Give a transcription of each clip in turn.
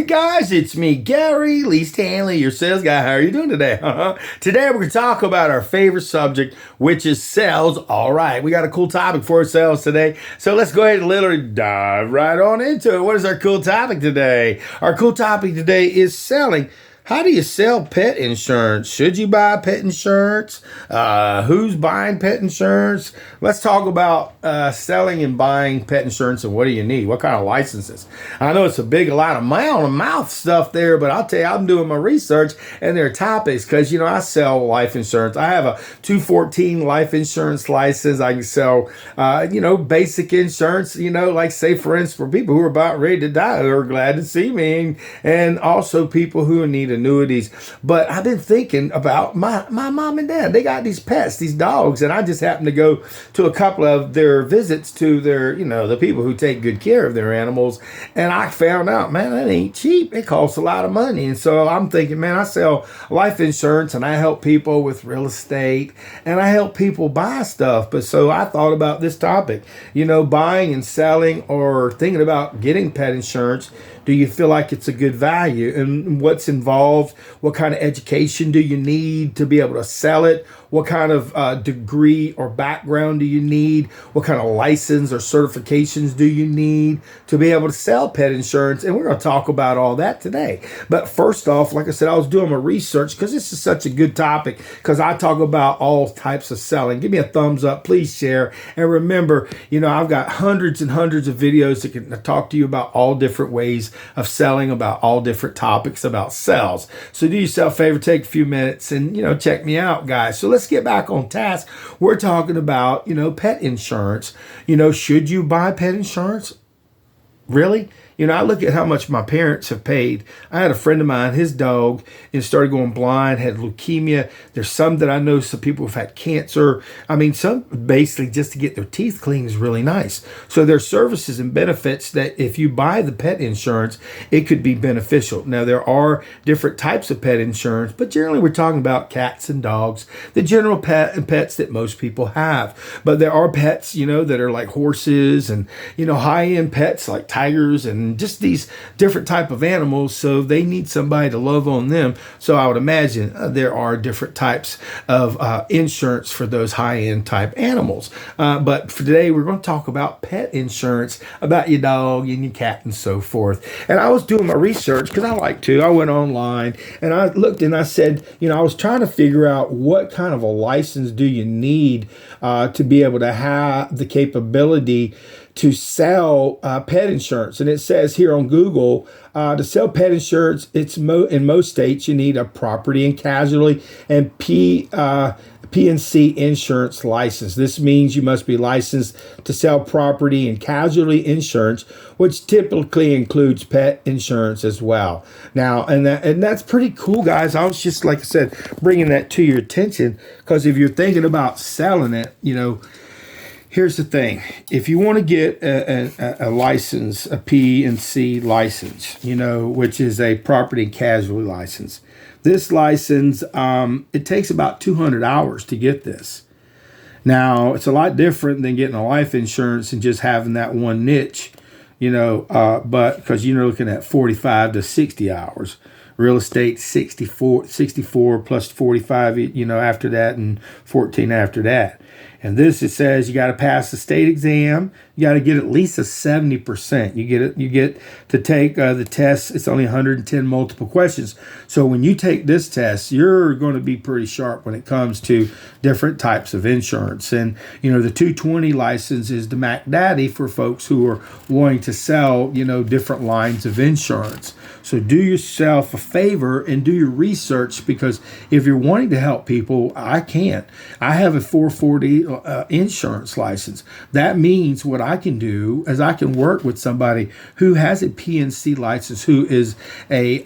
Hey guys, it's me, Gary Lee Stanley, your sales guy. How are you doing today? Today we're going to talk about our favorite subject, which is sales. All right, we got a cool topic for sales today. So let's go ahead and literally dive right on into it. What is our cool topic today? Our cool topic today is selling. How do you sell pet insurance? Should you buy pet insurance? Who's buying pet insurance? Let's talk about selling and buying pet insurance, and what do you need? What kind of licenses? I know it's a lot of mouth stuff there, but I'll tell you, I'm doing my research, and there are topics because, I sell life insurance. I have a 214 life insurance license. I can sell, basic insurance, like say, for instance, for people who are about ready to die, who are glad to see me, and also people who need annuities. But I've been thinking about my mom and dad. They got these pets, these dogs, and I just happened to go to a couple of their visits to their, the people who take good care of their animals. And I found out, man, that ain't cheap. It costs a lot of money. And so I'm thinking, man, I sell life insurance and I help people with real estate and I help people buy stuff. But so I thought about this topic, buying and selling or thinking about getting pet insurance. Do you feel like it's a good value? And what's involved? What kind of education do you need to be able to sell it? What kind of degree or background do you need? What kind of license or certifications do you need to be able to sell pet insurance? And we're going to talk about all that today. But first off, like I said, I was doing my research because this is such a good topic because I talk about all types of selling. Give me a thumbs up, please share. And remember, I've got hundreds and hundreds of videos that can talk to you about all different ways of selling, about all different topics about sales. So do yourself a favor, take a few minutes and, check me out, guys. So let's get back on task. We're talking about, pet insurance. Should you buy pet insurance? Really? I look at how much my parents have paid. I had a friend of mine, his dog, started going blind, had leukemia. There's some that I know, some people have had cancer. I mean, some basically just to get their teeth cleaned is really nice. So there's services and benefits that if you buy the pet insurance, it could be beneficial. Now, there are different types of pet insurance, but generally we're talking about cats and dogs, the general pets that most people have. But there are pets, that are like horses and, high-end pets like tigers and just these different type of animals, so they need somebody to love on them. So I would imagine there are different types of insurance for those high-end type animals. But for today, we're going to talk about pet insurance, about your dog and your cat and so forth. And I was doing my research because I like to. I went online and I looked and I said, I was trying to figure out what kind of a license do you need to be able to have the capability to sell pet insurance. And it says here on Google, to sell pet insurance, in most states, you need a property and casualty and P&C insurance license. This means you must be licensed to sell property and casualty insurance, which typically includes pet insurance as well. Now, and that's pretty cool, guys. I was just, like I said, bringing that to your attention because if you're thinking about selling it, here's the thing. If you want to get a license, a P&C license, which is a property and casualty license, this license, it takes about 200 hours to get this. Now, it's a lot different than getting a life insurance and just having that one niche, but because you're looking at 45 to 60 hours. Real estate, 64 plus 45, after that, and 14 after that. And this, it says you got to pass the state exam. You got to get at least a 70%. You get to take the test. It's only 110 multiple questions. So when you take this test, you're going to be pretty sharp when it comes to different types of insurance. And, the 220 license is the Mac Daddy for folks who are wanting to sell, different lines of insurance. So do yourself a favor and do your research, because if you're wanting to help people, I can't. I have a 440 insurance license. That means what I can do is I can work with somebody who has a P&C license, who is a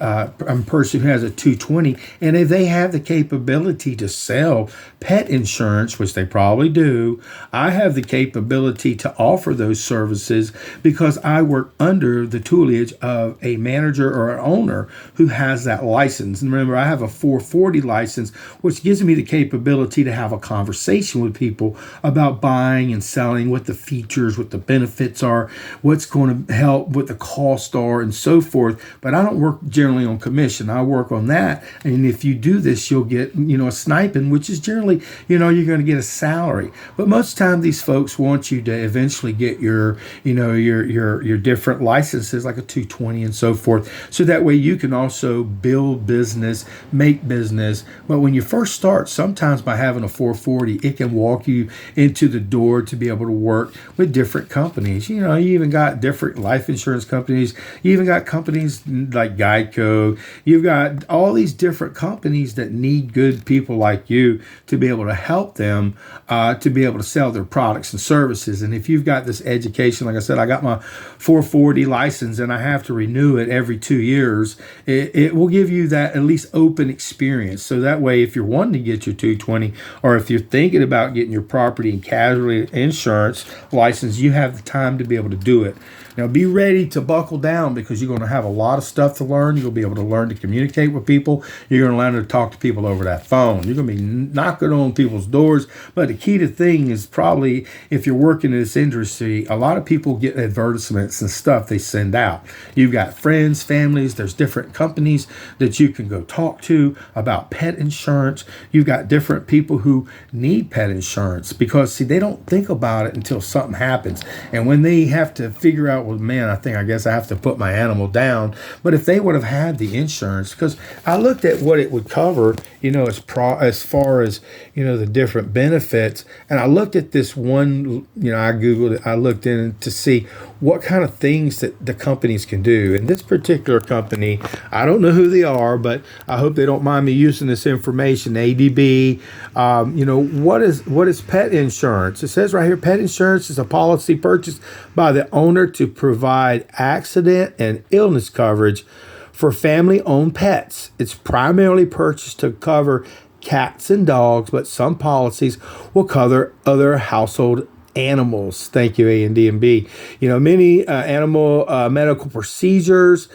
person who has a 220, and if they have the capability to sell pet insurance, which they probably do, I have the capability to offer those services because I work under the tutelage of a manager or an owner who has that license. And remember, I have a 440 license, which gives me the capability to have a conversation with people people about buying and selling, what the features, what the benefits are, what's going to help, what the costs are, and so forth. But I don't work generally on commission. I work on that. And if you do this, you'll get, a stipend, which is generally, you're going to get a salary. But most of the time, these folks want you to eventually get your different licenses, like a 220 and so forth. So that way you can also build business, make business. But when you first start, sometimes by having a 440, it can walk you into the door to be able to work with different companies. You even got different life insurance companies. You even got companies like Geico. You've got all these different companies that need good people like you to be able to help them to be able to sell their products and services. And if you've got this education, like I said, I got my 440 license and I have to renew it every 2 years. It will give you that at least open experience. So that way, if you're wanting to get your 220, or if you're thinking about getting your property and casualty insurance license, you have the time to be able to do it. Now, be ready to buckle down, because you're going to have a lot of stuff to learn. You're going to be able to learn to communicate with people. You're going to learn to talk to people over that phone. You're going to be knocking on people's doors. But the key to thing is probably, if you're working in this industry, a lot of people get advertisements and stuff they send out. You've got friends, families. There's different companies that you can go talk to about pet insurance. You've got different people who need pet insurance because, see, they don't think about it until something happens. And when they have to figure out, well, man, I guess I have to put my animal down. But if they would have had the insurance, because I looked at what it would cover, as far as, the different benefits. And I looked at this one, I Googled it, I looked in to see what kind of things that the companies can do. And this particular company, I don't know who they are, but I hope they don't mind me using this information. ADB, what is pet insurance? It says right here, pet insurance is a policy purchased by the owner to provide accident and illness coverage for family-owned pets. It's primarily purchased to cover cats and dogs, but some policies will cover other household animals. Thank you, A and D and B. Many animal medical procedures,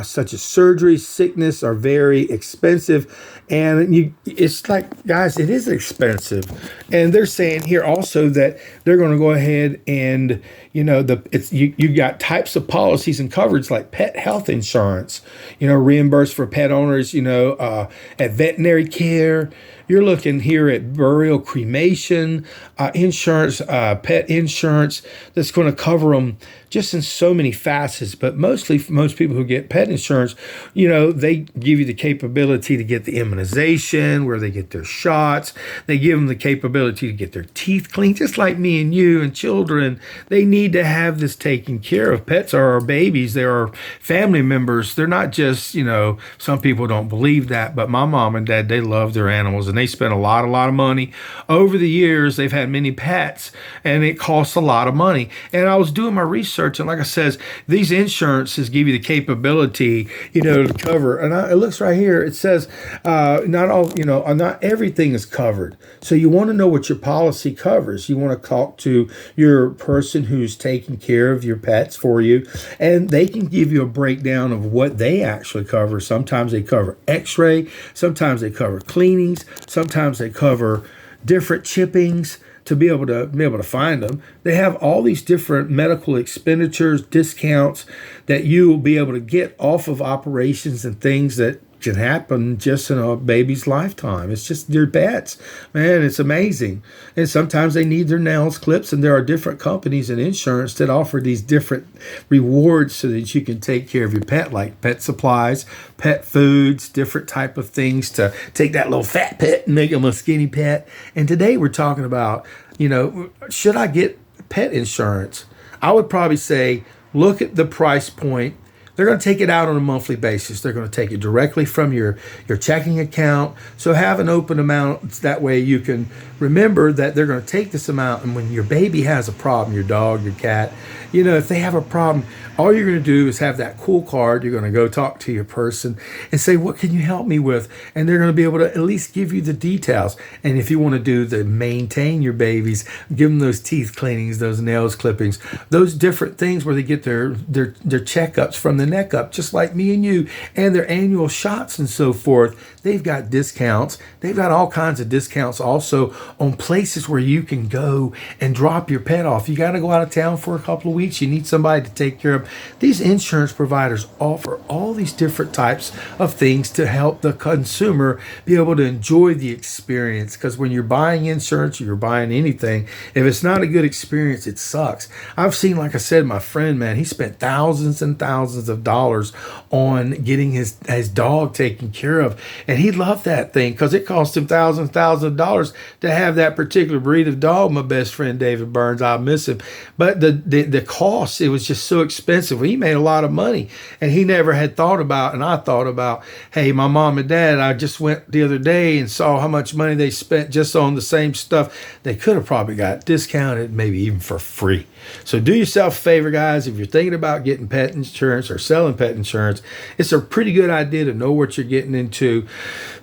such as surgery, sickness, are very expensive. And it's like, guys, it is expensive. And they're saying here also that they're going to go ahead and, you got types of policies and coverage like pet health insurance, reimbursed for pet owners, at veterinary care. You're looking here at burial, cremation, insurance, pet insurance that's going to cover them just in so many facets. But most people who get pet insurance, they give you the capability to get the immunization, where they get their shots. They give them the capability to get their teeth cleaned, just like me and you and children. They need to have this taken care of. Pets are our babies. They're our family members. They're not just, some people don't believe that, but my mom and dad, they love their animals, and they spend a lot of money. Over the years, they've had many pets, and it costs a lot of money. And I was doing my research, and like I says, these insurances give you the capability, to cover. And it looks right here. It says not everything is covered. So you want to know what your policy covers. You want to talk to your person who's taking care of your pets for you, and they can give you a breakdown of what they actually cover. Sometimes they cover X-ray. Sometimes they cover cleanings. Sometimes they cover different chippings to be able to find them. They have all these different medical expenditures, discounts that you will be able to get off of operations and things that can happen just in a baby's lifetime. It's just their pets. Man, it's amazing. And sometimes they need their nails clips, and there are different companies in insurance that offer these different rewards so that you can take care of your pet, like pet supplies, pet foods, different type of things to take that little fat pet and make them a skinny pet. And today we're talking about, should I get pet insurance? I would probably say, look at the price point. They're going to take it out on a monthly basis. They're going to take it directly from your checking account. So have an open amount. That way you can remember that they're going to take this amount. And when your baby has a problem, your dog, your cat, if they have a problem, all you're going to do is have that cool card. You're going to go talk to your person and say, what can you help me with? And they're going to be able to at least give you the details. And if you want to do the maintain your babies, give them those teeth cleanings, those nails clippings, those different things where they get their checkups from the neck up, just like me and you, and their annual shots and so forth. They've got discounts. They've got all kinds of discounts also on places where you can go and drop your pet off. You got to go out of town for a couple of weeks. You need somebody to take care of. These insurance providers offer all these different types of things to help the consumer be able to enjoy the experience. Because when you're buying insurance or you're buying anything, if it's not a good experience, it sucks. I've seen, like I said, my friend, man, he spent thousands and thousands of dollars on getting his dog taken care of. And he loved that thing because it cost him thousands of dollars to have that particular breed of dog. My best friend, David Burns, I miss him. But the cost, it was just so expensive. He made a lot of money. And he never had thought about, and I thought about, hey, my mom and dad, I just went the other day and saw how much money they spent just on the same stuff. They could have probably got discounted, maybe even for free. So do yourself a favor, guys. If you're thinking about getting pet insurance or selling pet insurance, it's a pretty good idea to know what you're getting into.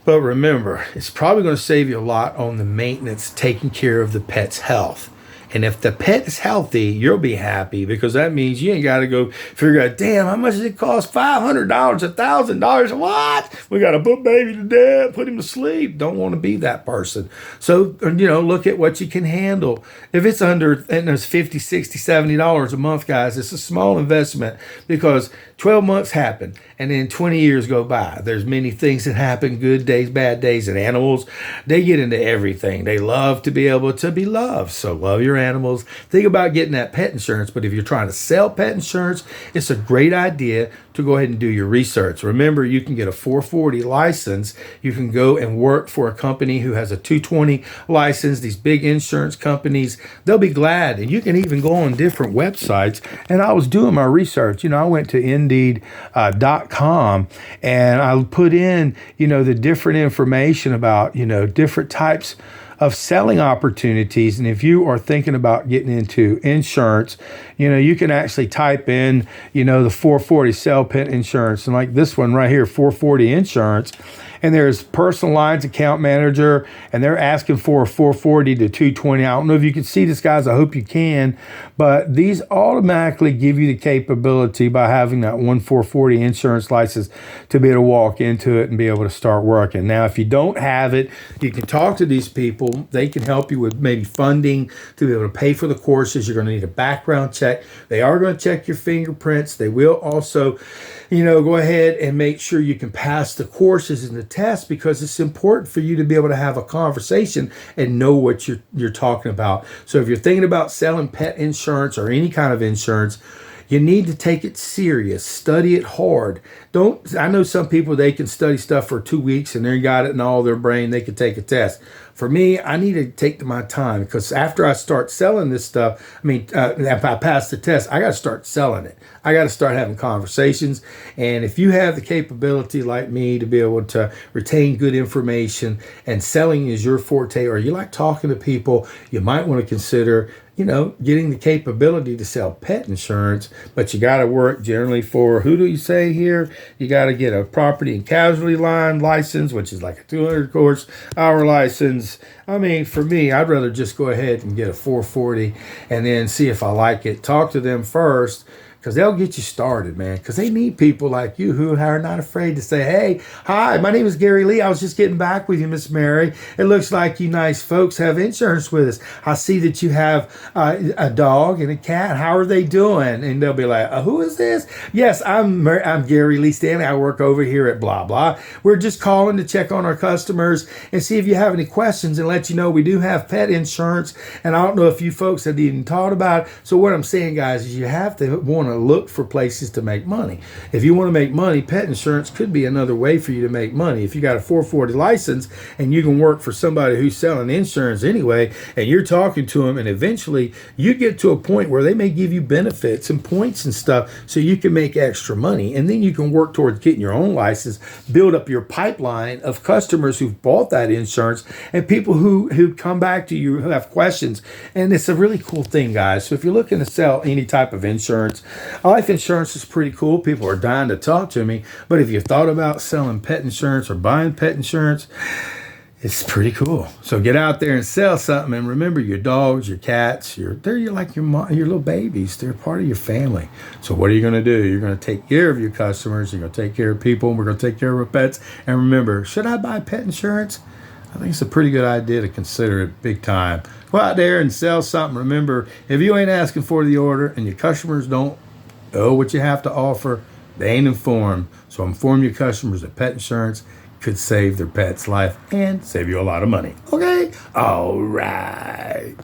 But remember, it's probably going to save you a lot on the maintenance, taking care of the pet's health. And if the pet is healthy, you'll be happy because that means you ain't got to go figure out, damn, how much does it cost? $500, $1,000. What? We got to put baby to bed, put him to sleep. Don't want to be that person. So, look at what you can handle. If it's under, and it's $50, $60, $70 a month, guys, it's a small investment because 12 months happen and then 20 years go by. There's many things that happen, good days, bad days, and animals, they get into everything. They love to be able to be loved. So love your animals. Think about getting that pet insurance. But if you're trying to sell pet insurance, it's a great idea to go ahead and do your research. Remember, you can get a 440 license. You can go and work for a company who has a 220 license. These big insurance companies, they'll be glad. And you can even go on different websites. And I was doing my research. I went to Indeed.com and I put in, the different information about, different types of selling opportunities. And if you are thinking about getting into insurance, you can actually type in, the 440 sell pet insurance. And like this one right here, 440 insurance. And there's personal lines account manager, and they're asking for a 440 to 220. I don't know if you can see this, guys. I hope you can. But these automatically give you the capability by having that 440 insurance license to be able to walk into it and be able to start working. Now, if you don't have it, you can talk to these people. They can help you with maybe funding to be able to pay for the courses. You're going to need a background check. They are going to check your fingerprints. They will also, go ahead and make sure you can pass the courses and the test because it's important for you to be able to have a conversation and know what you're talking about. So if you're thinking about selling pet insurance or any kind of insurance, you need to take it serious. Study it hard. I know some people, they can study stuff for 2 weeks and they got it in all their brain. They can take a test. For me, I need to take my time because after I start selling this stuff, if I pass the test, I got to start selling it. I got to start having conversations. And if you have the capability like me to be able to retain good information and selling is your forte, or you like talking to people, you might want to consider getting the capability to sell pet insurance, but you got to work generally for, who do you say here? You got to get a property and casualty line license, which is like a 200 hour license. For me, I'd rather just go ahead and get a 440 and then see if I like it. Talk to them first, because they'll get you started, man. Because they need people like you who are not afraid to say, hey, hi, my name is Gary Lee. I was just getting back with you, Miss Mary. It looks like you nice folks have insurance with us. I see that you have a dog and a cat. How are they doing? And they'll be like, who is this? Yes, I'm Gary Lee Stanley. I work over here at blah, blah. We're just calling to check on our customers and see if you have any questions and let you know we do have pet insurance. And I don't know if you folks have even thought about it. So what I'm saying, guys, is you have to want to look for places to make money. If you want to make money, pet insurance could be another way for you to make money. If you got a 440 license and you can work for somebody who's selling insurance anyway, and you're talking to them, and eventually you get to a point where they may give you benefits and points and stuff so you can make extra money. And then you can work towards getting your own license, build up your pipeline of customers who've bought that insurance and people who come back to you who have questions. And it's a really cool thing, guys. So if you're looking to sell any type of insurance, life insurance is pretty cool. People are dying to talk to me. But if you thought about selling pet insurance or buying pet insurance, it's pretty cool. So get out there and sell something. And remember, your dogs, your cats, they're like your little babies. They're part of your family. So what are you going to do? You're going to take care of your customers. You're going to take care of people. And we're going to take care of our pets. And remember, should I buy pet insurance? I think it's a pretty good idea to consider it big time. Go out there and sell something. Remember, if you ain't asking for the order and your customers don't know what you have to offer, they ain't informed. So inform your customers that pet insurance could save their pet's life and save you a lot of money. Okay? All right.